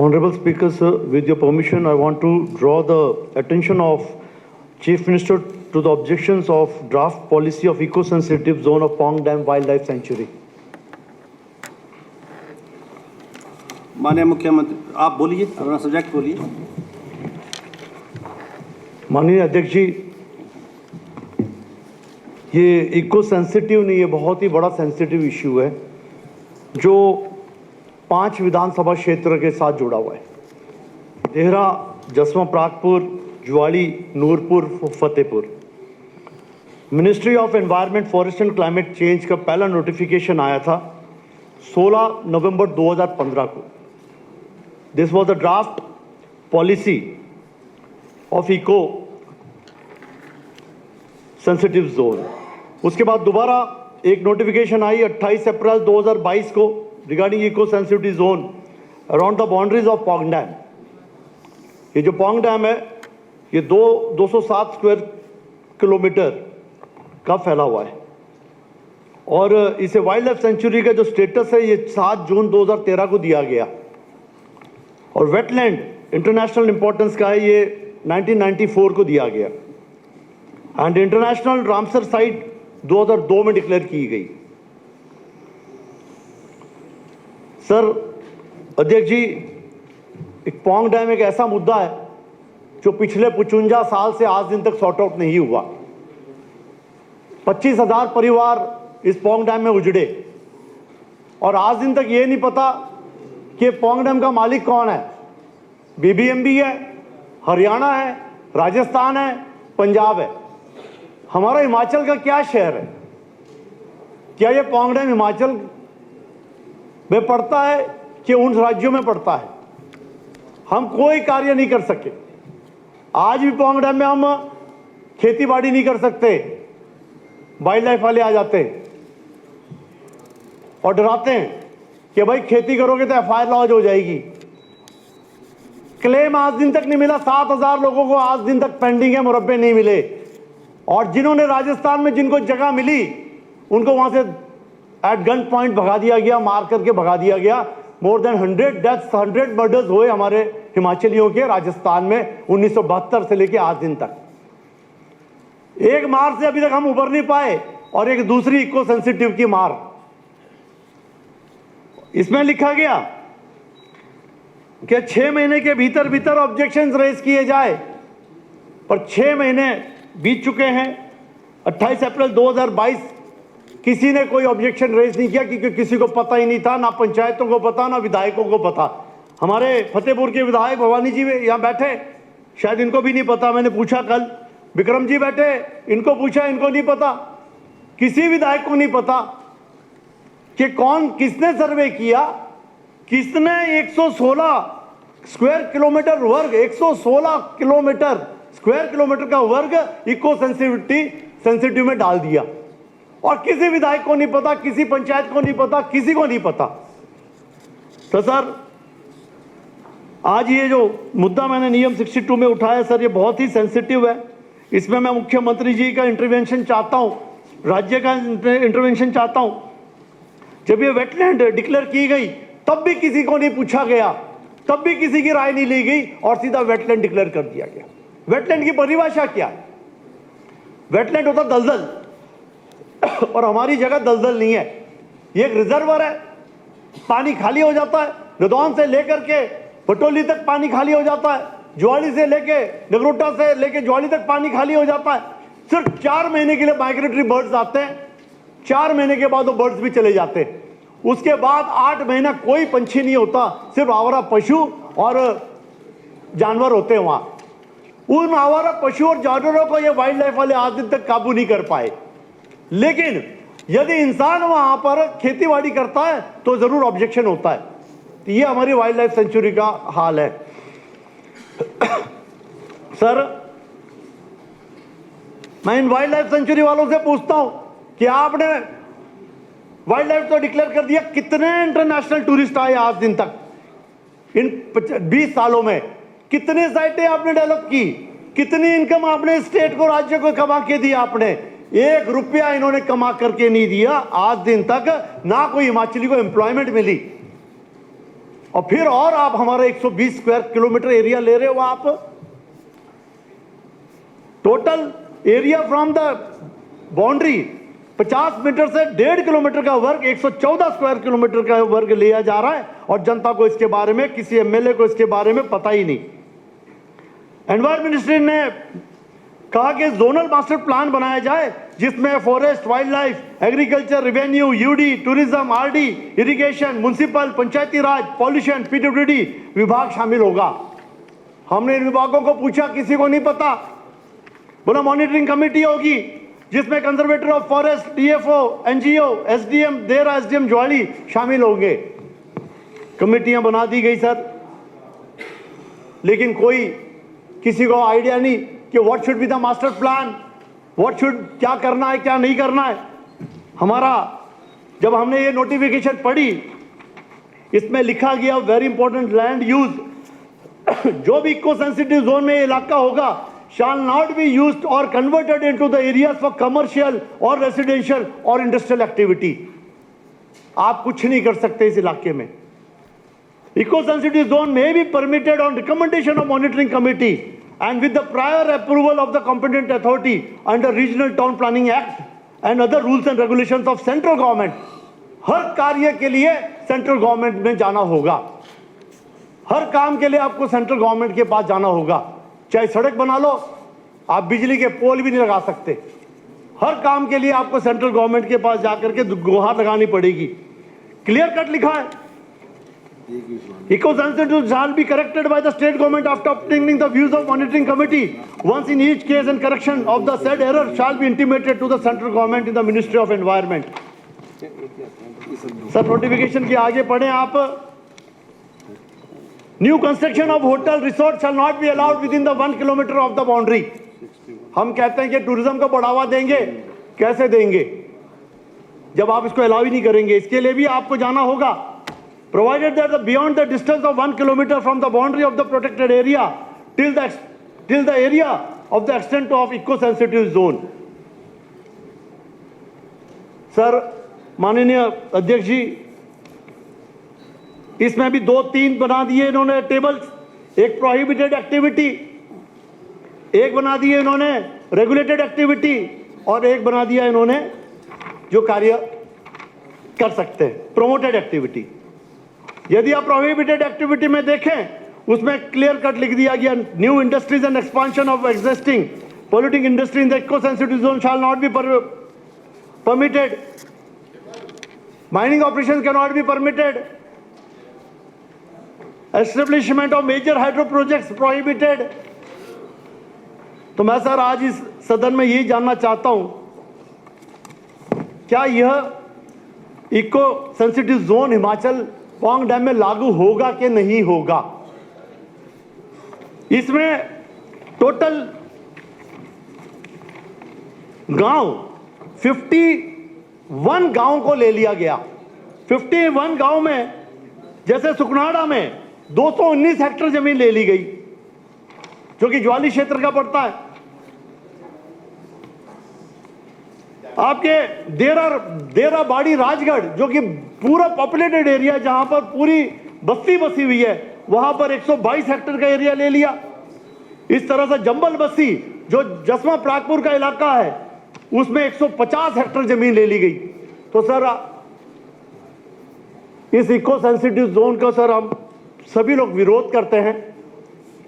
Honorable Speaker, sir, with your permission, I want to draw the attention of Chief Minister to the objections of draft policy of eco-sensitive zone of Pong Dam Wildlife Sanctuary. माननीय मुख्यमंत्री, आप बोलिए, अपना subject बोलिए। माननीय अध्यक्ष जी, ये eco sensitive नहीं है, बहुत ही बड़ा सेंसिटिव इश्यू है जो 5 विधानसभा क्षेत्र के साथ जुड़ा हुआ है। Dehra, Jaswan Pragpur, Jawali, Nurpur, Fatehpur. Ministry of environment, forest and climate change का पहला नोटिफिकेशन आया था 16 नवंबर 2015 को। This was the draft policy of eco sensitive zone. उसके बाद दोबारा एक नोटिफिकेशन आई 28 अप्रैल 2022 को regarding eco sensitive zone around the boundaries of Pong dam. ये जो पोंग डैम है ये 207 स्क्वायर किलोमीटर का फैला हुआ है और इसे वाइल्ड लाइफ सेंचुरी का जो स्टेटस है ये 7 जून 2013 को दिया गया और वेटलैंड इंटरनेशनल इंपॉर्टेंस का है, ये 1994 को दिया गया एंड इंटरनेशनल रामसर साइट 2002 में डिक्लेयर की गई। सर अध्यक्ष जी, एक पोंग डैम एक ऐसा मुद्दा है जो पिछले 55 साल से आज दिन तक सॉर्ट आउट नहीं हुआ। 25,000 परिवार इस पोंग डैम में उजड़े और आज दिन तक ये नहीं पता कि पोंग डैम का मालिक कौन है। बीबीएमबी है, हरियाणा है, राजस्थान है, पंजाब है। हमारा हिमाचल का क्या शहर है? क्या ये पोंग डैम हिमाचल में पड़ता है कि उन राज्यों में पड़ता है? हम कोई कार्य नहीं कर सके। आज भी पोंग डैम में हम खेती बाड़ी नहीं कर सकते। वाइल्ड लाइफ वाले आ जाते हैं और डराते हैं कि भाई खेती करोगे तो एफआईआर लॉन्च हो जाएगी। क्लेम आज दिन तक नहीं मिला। 7,000 लोगों को आज दिन तक पेंडिंग है, मुरब्बे नहीं मिले और जिन्होंने राजस्थान में जिनको जगह मिली उनको वहां से एट गन पॉइंट भगा दिया गया, मार करके भगा दिया गया। मोर देन 100 डेथ्स, 100 मर्डर्स हुए हमारे हिमाचलियों के राजस्थान में 1972 से लेके आज दिन तक। एक मार से अभी तक हम उबर नहीं पाए और एक दूसरी इको सेंसिटिव की मार। इसमें लिखा गया कि 6 महीने के भीतर भीतर ऑब्जेक्शंस रेज किए जाए, पर 6 महीने बीत चुके हैं। 28 अप्रैल 2022 किसी ने कोई ऑब्जेक्शन रेज नहीं किया क्योंकि किसी को पता ही नहीं था, ना पंचायतों को पता, ना विधायकों को पता। हमारे फतेहपुर के विधायक भवानी जी यहाँ बैठे, शायद इनको भी नहीं पता। मैंने पूछा कल, विक्रम जी बैठे, इनको पूछा, इनको नहीं पता। किसी विधायक को नहीं पता कि कौन किसने सर्वे किया, किसने 116 स्क्वायर किलोमीटर वर्ग, 116 किलोमीटर स्क्वायर किलोमीटर का वर्ग इको सेंसिटिव में डाल दिया और किसी विधायक को नहीं पता, किसी पंचायत को नहीं पता, किसी को नहीं पता। तो सर आज ये जो मुद्दा मैंने नियम 62 में उठाया सर, ये बहुत ही सेंसिटिव है। इसमें मैं मुख्यमंत्री जी का इंटरवेंशन चाहता हूं, राज्य का इंटरवेंशन चाहता हूं। जब ये वेटलैंड डिक्लेयर की गई तब भी किसी को नहीं पूछा गया, तब भी किसी की राय नहीं ली गई और सीधा वेटलैंड डिक्लेयर कर दिया गया। वेटलैंड की परिभाषा क्या है? वेटलैंड होता दलदल और हमारी जगह दलदल नहीं है। ये एक रिजर्वर है, पानी खाली हो जाता है। नदौन से लेकर के पटोली तक पानी खाली हो जाता है, ज्वाली से लेके नगरोटा से लेके ज्वाली तक पानी खाली हो जाता है। सिर्फ 4 महीने के लिए माइग्रेटरी बर्ड्स आते हैं, 4 महीने के बाद वो बर्ड्स भी चले जाते हैं। उसके बाद 8 महीना कोई पंछी नहीं होता, सिर्फ आवारा पशु और जानवर होते हैं वहां। उन आवारा पशु और जानवरों को ये वाइल्ड लाइफ वाले आज दिन तक काबू नहीं कर पाए। लेकिन यदि इंसान वहां पर खेतीबाड़ी करता है तो जरूर ऑब्जेक्शन होता है। तो ये हमारी वाइल्ड लाइफ सेंचुरी का हाल है। सर मैं इन वाइल्ड लाइफ सेंचुरी वालों से पूछता हूं कि आपने वाइल्ड लाइफ तो डिक्लेयर कर दिया, कितने इंटरनेशनल टूरिस्ट आए आज दिन तक? इन 20 सालों में कितनी साइटें आपने डेवलप की, कितनी इनकम आपने स्टेट को, राज्य को कमा के दी? आपने 1 रुपया इन्होंने कमा करके नहीं दिया आज दिन तक। ना कोई हिमाचली को एम्प्लॉयमेंट मिली। और फिर और आप हमारा 120 स्क्वायर किलोमीटर एरिया ले रहे हो आप। Total area from the boundary 50 metre से 1.5 किलोमीटर का वर्ग 114 स्क्वायर किलोमीटर का वर्ग लिया जा रहा है, और जनता को इसके बारे में, किसी एमएलए को इसके बारे में पता ही नहीं। एनवायरमेंट मिनिस्ट्री ने कहा कि जोनल मास्टर प्लान बनाया जाए जिसमें forest, wild life, agriculture, revenue, UD, tourism, RD, irrigation, municipal, Panchayati Raj, pollution, PWD विभाग शामिल होगा। हमने इन विभागों को पूछा, किसी को नहीं पता। बोला मॉनिटरिंग कमेटी होगी जिसमें conservator of forest, DFO, NGO, SDM देरा, एसडीएम ज्वाली शामिल होंगे। कमेटियां बना दी गई सर, लेकिन कोई किसी को आइडिया नहीं कि what should be the master plan, what should, क्या करना है क्या नहीं करना है। हमारा जब हमने ये नोटिफिकेशन पढ़ी, इसमें लिखा गया वेरी इंपॉर्टेंट लैंड यूज जो भी इको सेंसिटिव जोन में इलाका होगा shall not be used or converted into the areas for commercial or residential or industrial activity। आप कुछ नहीं कर सकते इस इलाके में। Eco sensitive zone may be permitted on recommendation of monitoring committee and with the prior approval of the competent authority under Regional Town Planning Act and other rules and regulations of central government। हर कार्य के लिए central government में जाना होगा, हर काम के लिए आपको सेंट्रल गवर्नमेंट के पास जाना होगा। चाहे सड़क बना लो, आप बिजली के पोल भी नहीं लगा सकते। हर काम के लिए आपको सेंट्रल गवर्नमेंट के पास जाकर के गुहार लगानी पड़ेगी। क्लियर कट लिखा है, eco sensitive shall be corrected by the state government after obtaining the views of monitoring committee once in each case, and correction of the said error shall be intimated to the central government in the Ministry of Environment। Sir notification के आगे पढ़े आप। New construction of hotel resort shell not be allowed with in the 1 kilometre of the boundary. हम कहते हैं कि tourism को बढ़ावा देंगे, कैसे देंगे जब आप इसको अलाउ ही नहीं करेंगे। इसके लिए भी आपको जाना होगा। Provided that beyond the distance of 1 kilometre from the boundary of the protected area till the area of the extent of eco sensitive zone. Sir माननीय अध्यक्ष जी, इसमें भी 2-3 बना दिए इन्होंने टेबल्स। एक प्रोहिबिटेड एक्टिविटी, एक बना दिए इन्होंने रेगुलेटेड एक्टिविटी, और एक बना दिया इन्होंने जो कार्य कर सकते हैं प्रोमोटेड एक्टिविटी। यदि आप प्रोहिबिटेड एक्टिविटी में देखें, उसमें क्लियर कट लिख दिया गया, new industries and expansion of existing polluting industry in the eco sensitive zone shall not be permitted, mining operation can not be permitted, establishment of major hydro projects prohibited. तो मैं sir आज इस सदन में यही जानना चाहता हूं, क्या यह eco sensitive zone Himachal Pong dam में लागू होगा कि नहीं होगा। इसमें टोटल गांव 51 गांव को ले लिया गया। 51 गांव में जैसे सुकनाड़ा में 219 हेक्टेयर जमीन ले ली गई जो कि ज्वाली क्षेत्र का पड़ता है। आपके देरा बाड़ी राजगढ़ जो कि पूरा पॉपुलेटेड एरिया जहां पर पूरी बस्ती बसी हुई है, वहां पर 122 हेक्टेयर का एरिया ले लिया। इस तरह से जंबल बस्ती जो जसवा प्रागपुर का इलाका है उसमें 150 हेक्टेयर जमीन ले ली गई। तो सर इस इको सेंसिटिव जोन का सर हम सभी लोग विरोध करते हैं।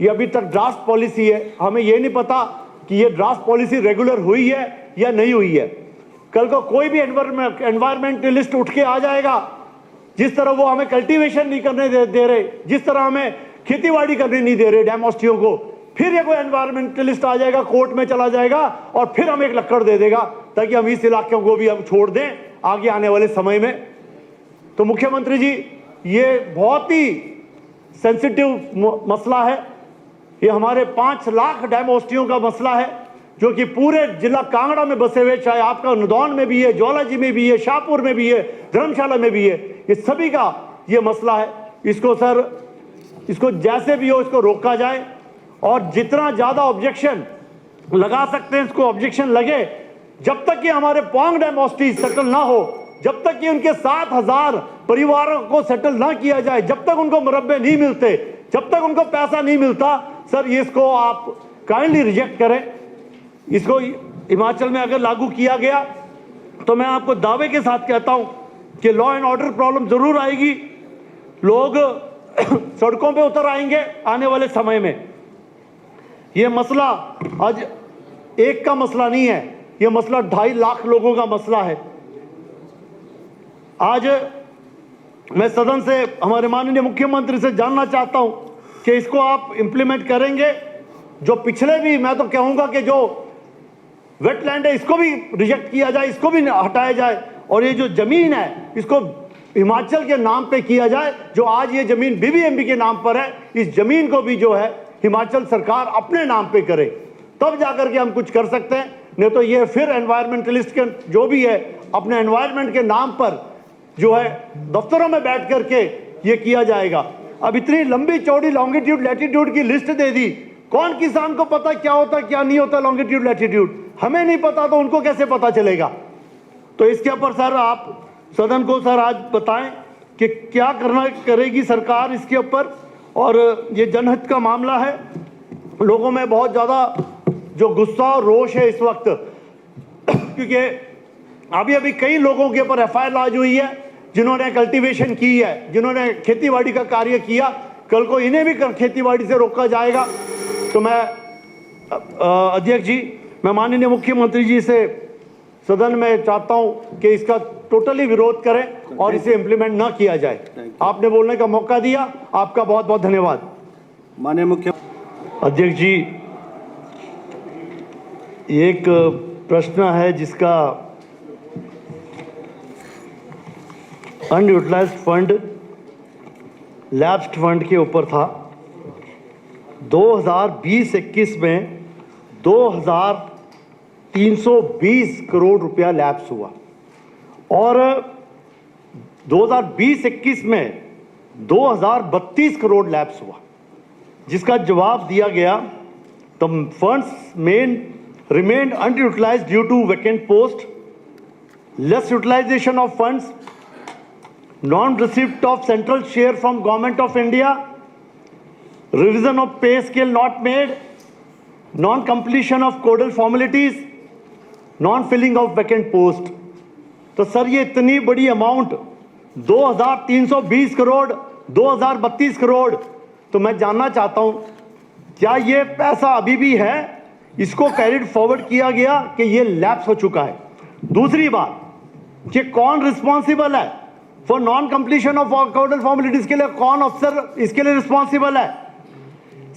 ये अभी तक ड्राफ्ट पॉलिसी है, हमें ये नहीं पता कि ये ड्राफ्ट पॉलिसी रेगुलर हुई है या नहीं हुई है। कल को कोई भी एनवायरमेंटलिस्ट उठ के आ जाएगा, जिस तरह वो हमें कल्टीवेशन नहीं करने दे रहे, जिस तरह हमें खेतीबाड़ी करने नहीं दे रहे डैमोस्टियों को, फिर ये कोई एनवायरमेंटलिस्ट आ जाएगा, कोर्ट में चला जाएगा और फिर हम एक लक्कड़ दे देगा ताकि हम इस इलाकों को भी हम छोड़ दें आगे आने वाले समय में। तो मुख्यमंत्री जी, ये बहुत ही सेंसिटिव मसला है। ये हमारे 5 लाख डैमोस्टियों का मसला है जो कि पूरे जिला कांगड़ा में बसे हुए, चाहे आपका नदौन में भी है, ज्वालाजी में भी है, शाहपुर में भी है, धर्मशाला में भी है, ये सभी का ये मसला है। इसको सर, इसको जैसे भी हो इसको रोका जाए और जितना ज़्यादा ऑब्जेक्शन लगा सकते हैं इसको ऑब्जेक्शन लगे। जब तक कि हमारे पौंग डैम ऑस्टीज सेटल ना हो जब तक कि उनके 7,000 परिवारों को सेटल ना किया जाए, जब तक उनको मुरब्बे नहीं मिलते, जब तक उनको पैसा नहीं मिलता, सर इसको आप काइंडली रिजेक्ट करें। इसको हिमाचल में अगर लागू किया गया तो मैं आपको दावे के साथ कहता हूं कि लॉ एंड ऑर्डर प्रॉब्लम जरूर आएगी, लोग सड़कों पे उतर आएंगे आने वाले समय में। यह मसला आज एक का मसला नहीं है, यह मसला 2.5 लाख लोगों का मसला है। आज मैं सदन से हमारे माननीय मुख्यमंत्री से जानना चाहता हूं कि इसको आप इंप्लीमेंट करेंगे। जो पिछले भी, मैं तो कहूंगा कि जो वेटलैंड है इसको भी रिजेक्ट किया जाए, इसको भी हटाया जाए, और ये जो जमीन है इसको हिमाचल के नाम पे किया जाए। जो आज ये जमीन बीबीएमबी के नाम पर है, इस जमीन को भी जो है हिमाचल सरकार अपने नाम पे करे, तब जाकर के हम कुछ कर सकते हैं। नहीं तो ये फिर एनवायरमेंटलिस्ट के जो भी है अपने एनवायरमेंट के नाम पर जो है दफ्तरों में बैठ करके ये किया जाएगा। अब इतनी लंबी चौड़ी लॉन्गिट्यूड लैटिट्यूड की लिस्ट दे दी, कौन किसान को पता क्या होता क्या नहीं होता लॉन्गिट्यूड लैटिट्यूड? हमें नहीं पता तो उनको कैसे पता चलेगा? तो इसके ऊपर सर आप सदन को सर आज बताएं कि क्या करना करेगी सरकार इसके ऊपर। और ये जनहित का मामला है, लोगों में बहुत ज़्यादा जो गुस्सा और रोष है इस वक्त, क्योंकि अभी अभी कई लोगों के ऊपर एफआईआर लॉन्च हुई है जिन्होंने कल्टीवेशन की है, जिन्होंने खेतीबाड़ी का कार्य किया। कल को इन्हें भी खेतीबाड़ी से रोका जाएगा। तो मैं अध्यक्ष जी, मैं माननीय मुख्यमंत्री जी से सदन में चाहता हूं कि इसका टोटली विरोध करें और इसे इम्प्लीमेंट ना किया जाए। आपने बोलने का मौका दिया, आपका बहुत बहुत धन्यवाद। माननीय मुख्य अध्यक्ष जी, एक प्रश्न है जिसका अनयूटिलाइज्ड फंड, लैप्स्ड फंड के ऊपर था। 2020-21 में 2320 करोड़ रुपया लैप्स हुआ और 2020-21 में 2032 करोड़ लैप्स हुआ, जिसका जवाब दिया गया the funds remained underutilized due to vacant post, less utilization of funds, non-receipt of central share from Government of India, revision of pay scale not made, non-completion of codal formalities, non-filling of vacant post। तो sir ये इतनी बड़ी amount 2320 crore, 2032 crore, तो मैं जानना चाहता हूं क्या ये पैसा अभी भी है? इसको कैरिड फॉरवर्ड किया गया कि ये लैप्स हो चुका है? दूसरी बात कि कौन रिस्पॉन्सिबल है for non completion of codal formalities के लिए? कौन अफसर इसके लिए रिस्पॉन्सिबल है?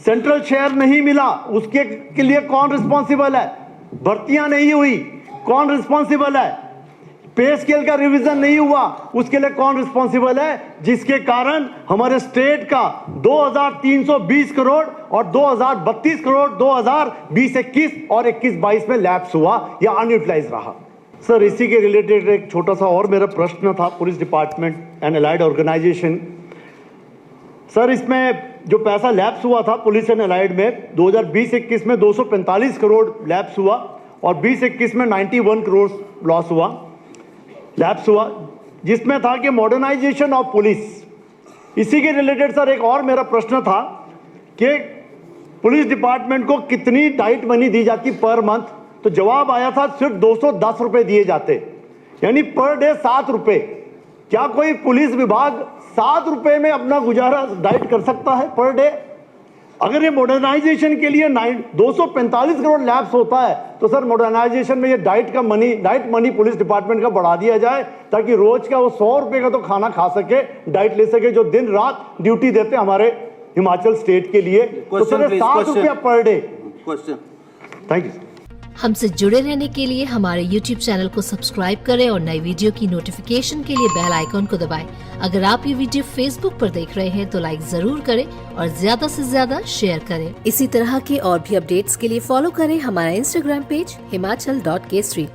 सेंट्रल शेयर नहीं मिला उसके के लिए कौन रिस्पॉन्सिबल है? भर्तियां नहीं हुई, कौन रिस्पॉन्सिबल है? पे स्केल का रिवीजन नहीं हुआ, उसके लिए कौन रिस्पॉन्सिबल है? जिसके कारण हमारे स्टेट का 2320 करोड़ और 2032 करोड़ 2020-21 और 21-22 में लैप्स हुआ या अनयूटिलाइज रहा। सर इसी के रिलेटेड एक छोटा सा और मेरा प्रश्न था, police department and allied organisation. Sir इसमें जो पैसा लैप्स हुआ था पुलिस एंड अलाइड में 2020-21 में 245 करोड़ लैप्स हुआ और 20-21 में 91 करोड़ लॉस हुआ, लैप्स हुआ, जिसमें था कि मॉडर्नाइजेशन ऑफ पुलिस। इसी के रिलेटेड सर एक और मेरा प्रश्न था कि पुलिस डिपार्टमेंट को कितनी डाइट मनी दी जाती पर मंथ? तो जवाब आया था सिर्फ 210 रुपए दिए जाते, यानी पर डे 7 रुपए। क्या कोई पुलिस विभाग 7 रुपए में अपना गुजारा डाइट कर सकता है पर डे? अगर ये मॉडर्नाइजेशन के लिए 245 करोड़ लैप्स होता है तो सर मॉडर्नाइजेशन में ये डाइट मनी पुलिस डिपार्टमेंट का बढ़ा दिया जाए, ताकि रोज का वो 100 रुपए का तो खाना खा सके, डाइट ले सके, जो दिन रात ड्यूटी देते हमारे हिमाचल स्टेट के लिए। तो सर 7 रुपया पर डे। Thank you. हमसे जुड़े रहने के लिए हमारे YouTube चैनल को सब्सक्राइब करें और नई वीडियो की नोटिफिकेशन के लिए बेल आइकॉन को दबाएं। अगर आप ये वीडियो Facebook पर देख रहे हैं तो लाइक जरूर करें और ज्यादा से ज्यादा शेयर करें। इसी तरह के और भी अपडेट्स के लिए फॉलो करें हमारा Instagram पेज himachal.k3।